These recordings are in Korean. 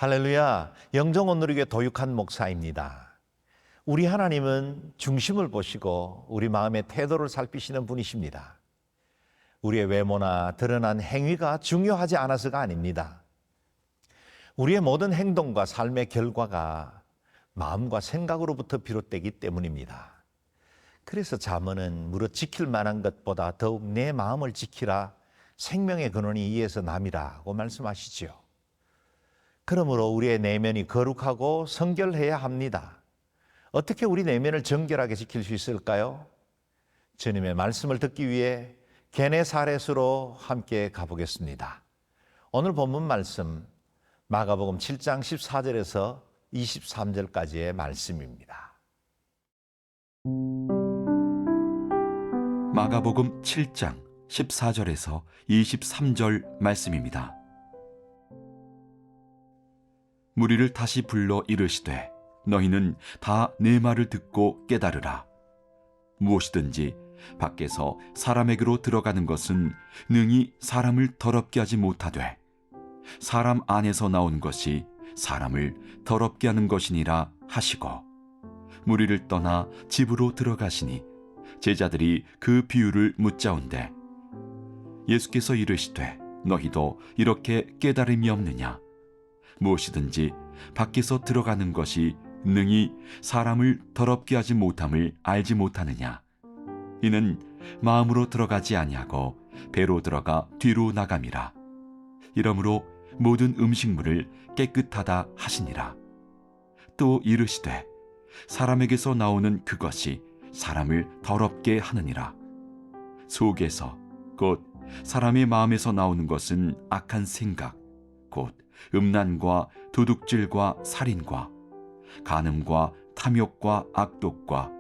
할렐루야, 영정온 누리교회 도육한 목사입니다. 우리 하나님은 중심을 보시고 우리 마음의 태도를 살피시는 분이십니다. 우리의 외모나 드러난 행위가 중요하지 않아서가 아닙니다. 우리의 모든 행동과 삶의 결과가 마음과 생각으로부터 비롯되기 때문입니다. 그래서 잠언은 무릇 지킬 만한 것보다 더욱 내 마음을 지키라, 생명의 근원이 이에서 남이라고 말씀하시지요. 그러므로 우리의 내면이 거룩하고 성결해야 합니다. 어떻게 우리 내면을 정결하게 지킬 수 있을까요? 주님의 말씀을 듣기 위해 게네사렛으로 함께 가보겠습니다. 오늘 본문 말씀 마가복음 7장 14절에서 23절까지의 말씀입니다. 마가복음 7장 14절에서 23절 말씀입니다. 무리를 다시 불러 이르시되 너희는 다 내 말을 듣고 깨달으라. 무엇이든지 밖에서 사람에게로 들어가는 것은 능히 사람을 더럽게 하지 못하되 사람 안에서 나온 것이 사람을 더럽게 하는 것이니라 하시고, 무리를 떠나 집으로 들어가시니 제자들이 그 비유를 묻자온대 예수께서 이르시되 너희도 이렇게 깨달음이 없느냐? 무엇이든지 밖에서 들어가는 것이 능히 사람을 더럽게 하지 못함을 알지 못하느냐? 이는 마음으로 들어가지 아니하고 배로 들어가 뒤로 나감이라. 이러므로 모든 음식물을 깨끗하다 하시니라. 또 이르시되 사람에게서 나오는 그것이 사람을 더럽게 하느니라. 속에서 곧 사람의 마음에서 나오는 것은 악한 생각, 곧 음란과 도둑질과 살인과 간음과 탐욕과 악독과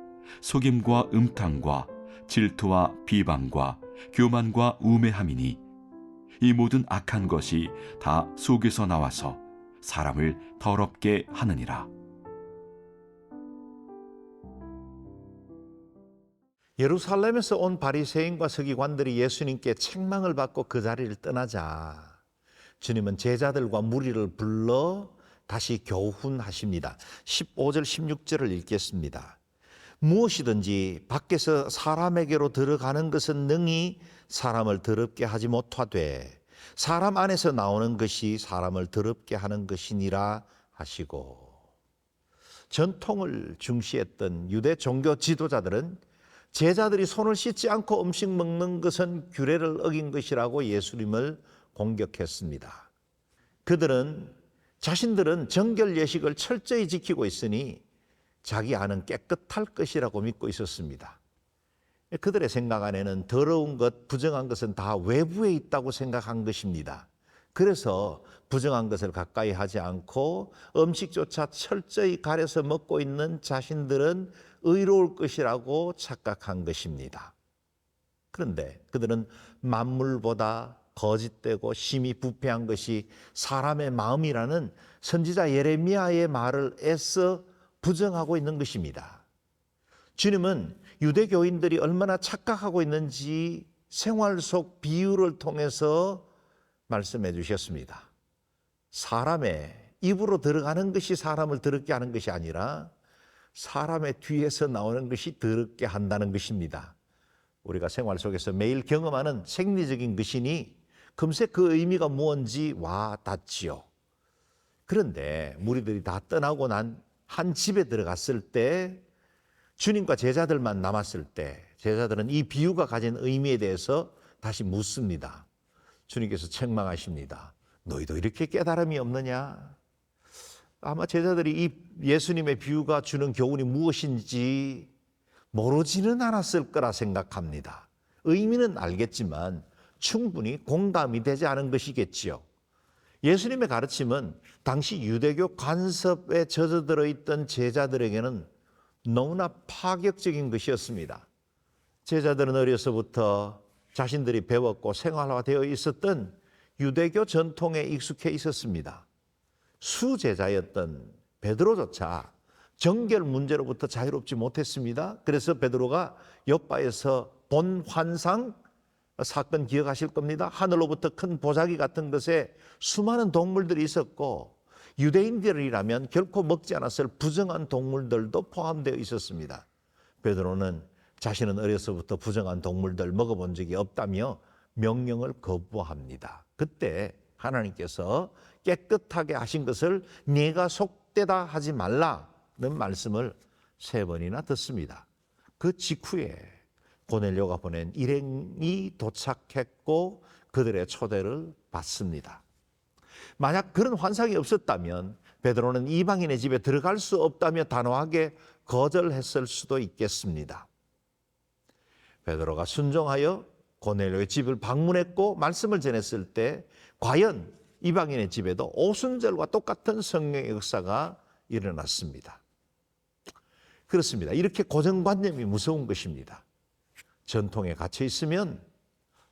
속임과 음탕과 질투와 비방과 교만과 우매함이니 이 모든 악한 것이 다 속에서 나와서 사람을 더럽게 하느니라. 예루살렘에서 온 바리새인과 서기관들이 예수님께 책망을 받고 그 자리를 떠나자 주님은 제자들과 무리를 불러 다시 교훈하십니다. 15절 16절을 읽겠습니다. 무엇이든지 밖에서 사람에게로 들어가는 것은 능히 사람을 더럽게 하지 못하되 사람 안에서 나오는 것이 사람을 더럽게 하는 것이니라 하시고, 전통을 중시했던 유대 종교 지도자들은 제자들이 손을 씻지 않고 음식 먹는 것은 규례를 어긴 것이라고 예수님을 공격했습니다. 그들은 자신들은 정결 예식을 철저히 지키고 있으니 자기 안은 깨끗할 것이라고 믿고 있었습니다. 그들의 생각 안에는 더러운 것, 부정한 것은 다 외부에 있다고 생각한 것입니다. 그래서 부정한 것을 가까이 하지 않고 음식조차 철저히 가려서 먹고 있는 자신들은 의로울 것이라고 착각한 것입니다. 그런데 그들은 만물보다 거짓되고 심히 부패한 것이 사람의 마음이라는 선지자 예레미야의 말을 애써 부정하고 있는 것입니다. 주님은 유대교인들이 얼마나 착각하고 있는지 생활 속 비유를 통해서 말씀해 주셨습니다. 사람의 입으로 들어가는 것이 사람을 더럽게 하는 것이 아니라 사람의 뒤에서 나오는 것이 더럽게 한다는 것입니다. 우리가 생활 속에서 매일 경험하는 생리적인 것이니 금세 그 의미가 무언지 와 닿지요. 그런데 무리들이 다 떠나고 난 한 집에 들어갔을 때, 주님과 제자들만 남았을 때 제자들은 이 비유가 가진 의미에 대해서 다시 묻습니다. 주님께서 책망하십니다. 너희도 이렇게 깨달음이 없느냐? 아마 제자들이 이 예수님의 비유가 주는 교훈이 무엇인지 모르지는 않았을 거라 생각합니다. 의미는 알겠지만 충분히 공감이 되지 않은 것이겠지요. 예수님의 가르침은 당시 유대교 관습에 젖어들어 있던 제자들에게는 너무나 파격적인 것이었습니다. 제자들은 어려서부터 자신들이 배웠고 생활화되어 있었던 유대교 전통에 익숙해 있었습니다. 수제자였던 베드로조차 정결 문제로부터 자유롭지 못했습니다. 그래서 베드로가 욥바에서 본 환상 사건 기억하실 겁니다. 하늘로부터 큰 보자기 같은 것에 수많은 동물들이 있었고 유대인들이라면 결코 먹지 않았을 부정한 동물들도 포함되어 있었습니다. 베드로는 자신은 어려서부터 부정한 동물들 먹어본 적이 없다며 명령을 거부합니다. 그때 하나님께서 깨끗하게 하신 것을 네가 속되다 하지 말라는 말씀을 3번이나 듣습니다. 그 직후에 고넬료가 보낸 일행이 도착했고 그들의 초대를 받습니다. 만약 그런 환상이 없었다면 베드로는 이방인의 집에 들어갈 수 없다며 단호하게 거절했을 수도 있겠습니다. 베드로가 순종하여 고넬료의 집을 방문했고 말씀을 전했을 때 과연 이방인의 집에도 오순절과 똑같은 성령의 역사가 일어났습니다. 그렇습니다. 이렇게 고정관념이 무서운 것입니다. 전통에 갇혀 있으면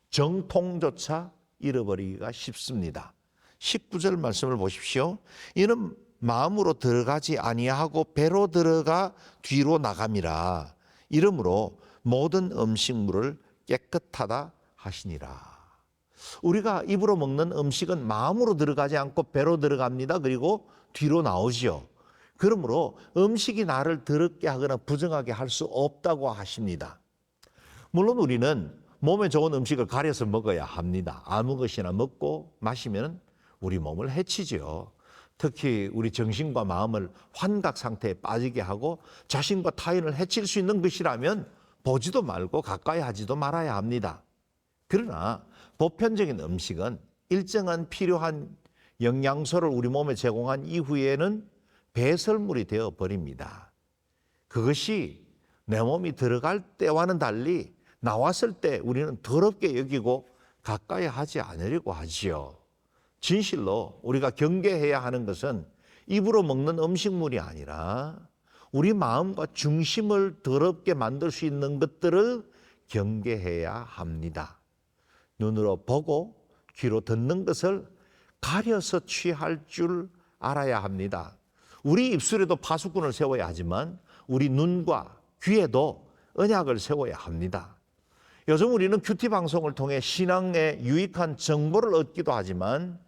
정통조차 잃어버리기가 쉽습니다. 19절 말씀을 보십시오. 이는 마음으로 들어가지 아니하고 배로 들어가 뒤로 나감이라. 이러므로 모든 음식물을 깨끗하다 하시니라. 우리가 입으로 먹는 음식은 마음으로 들어가지 않고 배로 들어갑니다. 그리고 뒤로 나오지요. 그러므로 음식이 나를 더럽게 하거나 부정하게 할 수 없다고 하십니다. 물론 우리는 몸에 좋은 음식을 가려서 먹어야 합니다. 아무 것이나 먹고 마시면 우리 몸을 해치죠. 특히 우리 정신과 마음을 환각 상태에 빠지게 하고 자신과 타인을 해칠 수 있는 것이라면 보지도 말고 가까이 하지도 말아야 합니다. 그러나 보편적인 음식은 일정한 필요한 영양소를 우리 몸에 제공한 이후에는 배설물이 되어 버립니다. 그것이 내 몸이 들어갈 때와는 달리 나왔을 때 우리는 더럽게 여기고 가까이 하지 않으려고 하지요. 진실로 우리가 경계해야 하는 것은 입으로 먹는 음식물이 아니라 우리 마음과 중심을 더럽게 만들 수 있는 것들을 경계해야 합니다. 눈으로 보고 귀로 듣는 것을 가려서 취할 줄 알아야 합니다. 우리 입술에도 파수꾼을 세워야 하지만 우리 눈과 귀에도 언약을 세워야 합니다. 요즘 우리는 큐티 방송을 통해 신앙의 유익한 정보를 얻기도 하지만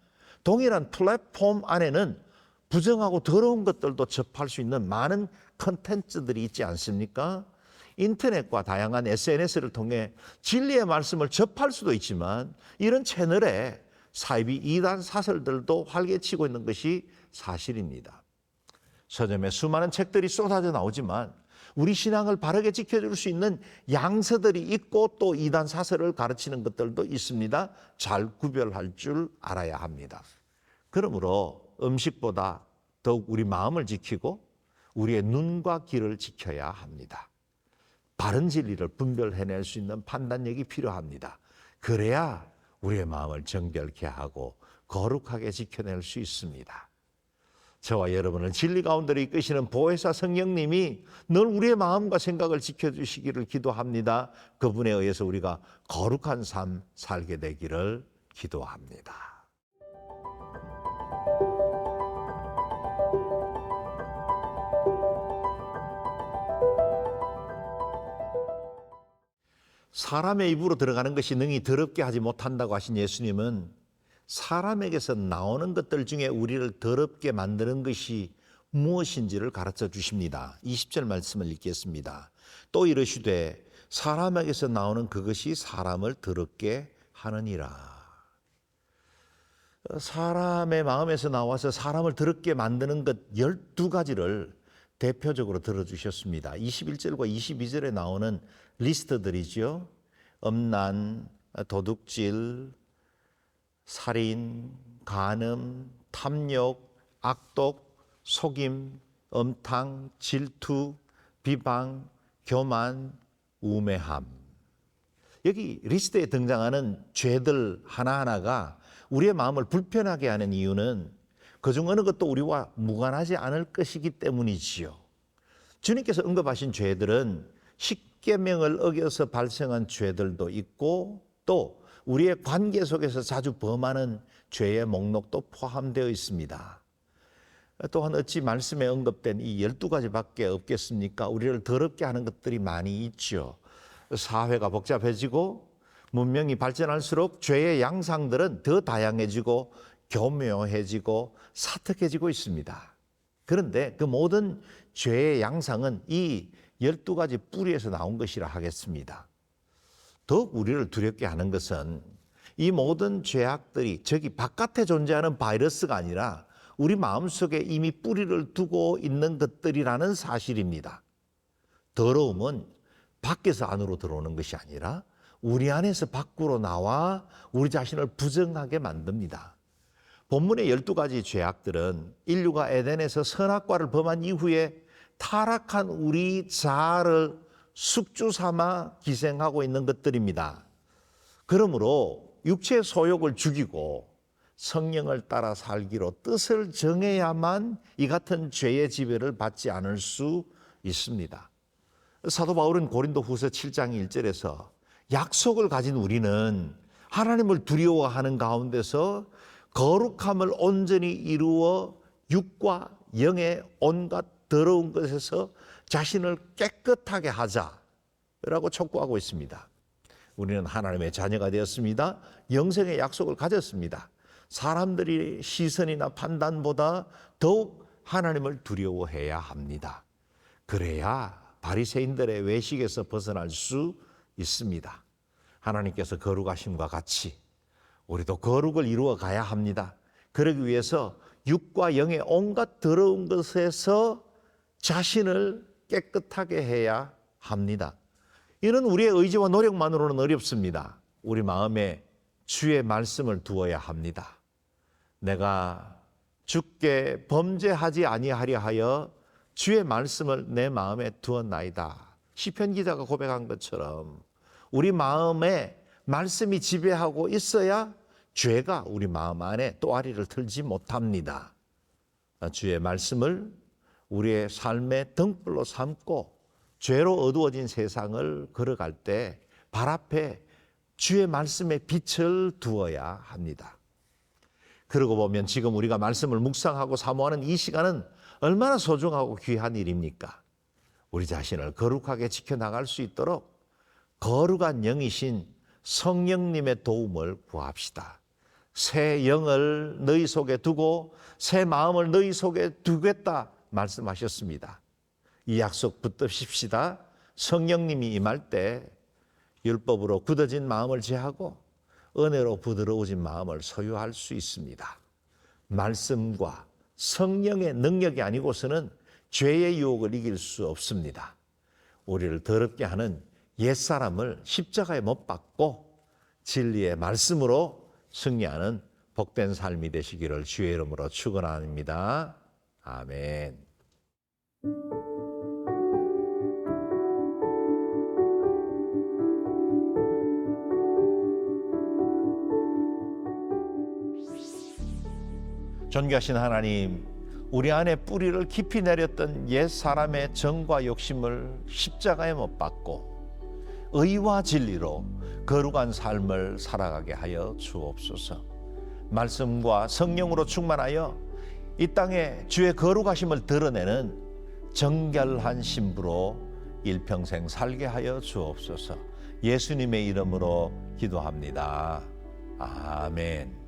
동일한 플랫폼 안에는 부정하고 더러운 것들도 접할 수 있는 많은 컨텐츠들이 있지 않습니까? 인터넷과 다양한 SNS를 통해 진리의 말씀을 접할 수도 있지만 이런 채널에 사이비 이단 사설들도 활개치고 있는 것이 사실입니다. 서점에 수많은 책들이 쏟아져 나오지만 우리 신앙을 바르게 지켜줄 수 있는 양서들이 있고 또 이단 사설을 가르치는 것들도 있습니다. 잘 구별할 줄 알아야 합니다. 그러므로 음식보다 더욱 우리 마음을 지키고 우리의 눈과 귀를 지켜야 합니다. 바른 진리를 분별해낼 수 있는 판단력이 필요합니다. 그래야 우리의 마음을 정결케 하고 거룩하게 지켜낼 수 있습니다. 저와 여러분을 진리 가운데로 이끄시는 보혜사 성령님이 늘 우리의 마음과 생각을 지켜주시기를 기도합니다. 그분에 의해서 우리가 거룩한 삶 살게 되기를 기도합니다. 사람의 입으로 들어가는 것이 능히 더럽게 하지 못한다고 하신 예수님은 사람에게서 나오는 것들 중에 우리를 더럽게 만드는 것이 무엇인지를 가르쳐 주십니다. 20절 말씀을 읽겠습니다. 또 이르시되 사람에게서 나오는 그것이 사람을 더럽게 하느니라. 사람의 마음에서 나와서 사람을 더럽게 만드는 것 12가지를 대표적으로 들어주셨습니다. 21절과 22절에 나오는 리스트들이죠. 음란, 도둑질, 살인, 간음, 탐욕, 악독, 속임, 엄탕, 질투, 비방, 교만, 우매함. 여기 리스트에 등장하는 죄들 하나하나가 우리의 마음을 불편하게 하는 이유는 그중 어느 것도 우리와 무관하지 않을 것이기 때문이지요. 주님께서 언급하신 죄들은 십계명을 어겨서 발생한 죄들도 있고 또 우리의 관계 속에서 자주 범하는 죄의 목록도 포함되어 있습니다. 또한 어찌 말씀에 언급된 이 12가지밖에 없겠습니까? 우리를 더럽게 하는 것들이 많이 있죠. 사회가 복잡해지고 문명이 발전할수록 죄의 양상들은 더 다양해지고 교묘해지고 사특해지고 있습니다. 그런데 그 모든 죄의 양상은 이 12가지 뿌리에서 나온 것이라 하겠습니다. 더욱 우리를 두렵게 하는 것은 이 모든 죄악들이 저기 바깥에 존재하는 바이러스가 아니라 우리 마음속에 이미 뿌리를 두고 있는 것들이라는 사실입니다. 더러움은 밖에서 안으로 들어오는 것이 아니라 우리 안에서 밖으로 나와 우리 자신을 부정하게 만듭니다. 본문의 12가지 죄악들은 인류가 에덴에서 선악과를 범한 이후에 타락한 우리 자아를 숙주 삼아 기생하고 있는 것들입니다. 그러므로 육체의 소욕을 죽이고 성령을 따라 살기로 뜻을 정해야만 이 같은 죄의 지배를 받지 않을 수 있습니다. 사도 바울은 고린도후서 7장 1절에서 약속을 가진 우리는 하나님을 두려워하는 가운데서 거룩함을 온전히 이루어 육과 영의 온갖 더러운 것에서 자신을 깨끗하게 하자라고 촉구하고 있습니다. 우리는 하나님의 자녀가 되었습니다. 영생의 약속을 가졌습니다. 사람들의 시선이나 판단보다 더욱 하나님을 두려워해야 합니다. 그래야 바리새인들의 외식에서 벗어날 수 있습니다. 하나님께서 거룩하심과 같이 우리도 거룩을 이루어 가야 합니다. 그러기 위해서 육과 영의 온갖 더러운 것에서 자신을 깨끗하게 해야 합니다. 이는 우리의 의지와 노력만으로는 어렵습니다. 우리 마음에 주의 말씀을 두어야 합니다. 내가 주께 범죄하지 아니하려 하여 주의 말씀을 내 마음에 두었나이다. 시편 기자가 고백한 것처럼 우리 마음에 말씀이 지배하고 있어야 죄가 우리 마음 안에 또아리를 틀지 못합니다. 주의 말씀을 우리의 삶의 등불로 삼고 죄로 어두워진 세상을 걸어갈 때 발 앞에 주의 말씀의 빛을 두어야 합니다. 그러고 보면 지금 우리가 말씀을 묵상하고 사모하는 이 시간은 얼마나 소중하고 귀한 일입니까? 우리 자신을 거룩하게 지켜나갈 수 있도록 거룩한 영이신 성령님의 도움을 구합시다. 새 영을 너희 속에 두고 새 마음을 너희 속에 두겠다 말씀하셨습니다. 이 약속 붙드십시다. 성령님이 임할 때 율법으로 굳어진 마음을 제하고 은혜로 부드러워진 마음을 소유할 수 있습니다. 말씀과 성령의 능력이 아니고서는 죄의 유혹을 이길 수 없습니다. 우리를 더럽게 하는 옛사람을 십자가에 못 박고 진리의 말씀으로 승리하는 복된 삶이 되시기를 주의 이름으로 축원합니다. 아멘. 존귀하신 하나님, 우리 안에 뿌리를 깊이 내렸던 옛 사람의 정과 욕심을 십자가에 못 박고 의와 진리로 거룩한 삶을 살아가게 하여 주옵소서. 말씀과 성령으로 충만하여 이 땅에 주의 거룩하심을 드러내는 정결한 신부로 일평생 살게 하여 주옵소서. 예수님의 이름으로 기도합니다. 아멘.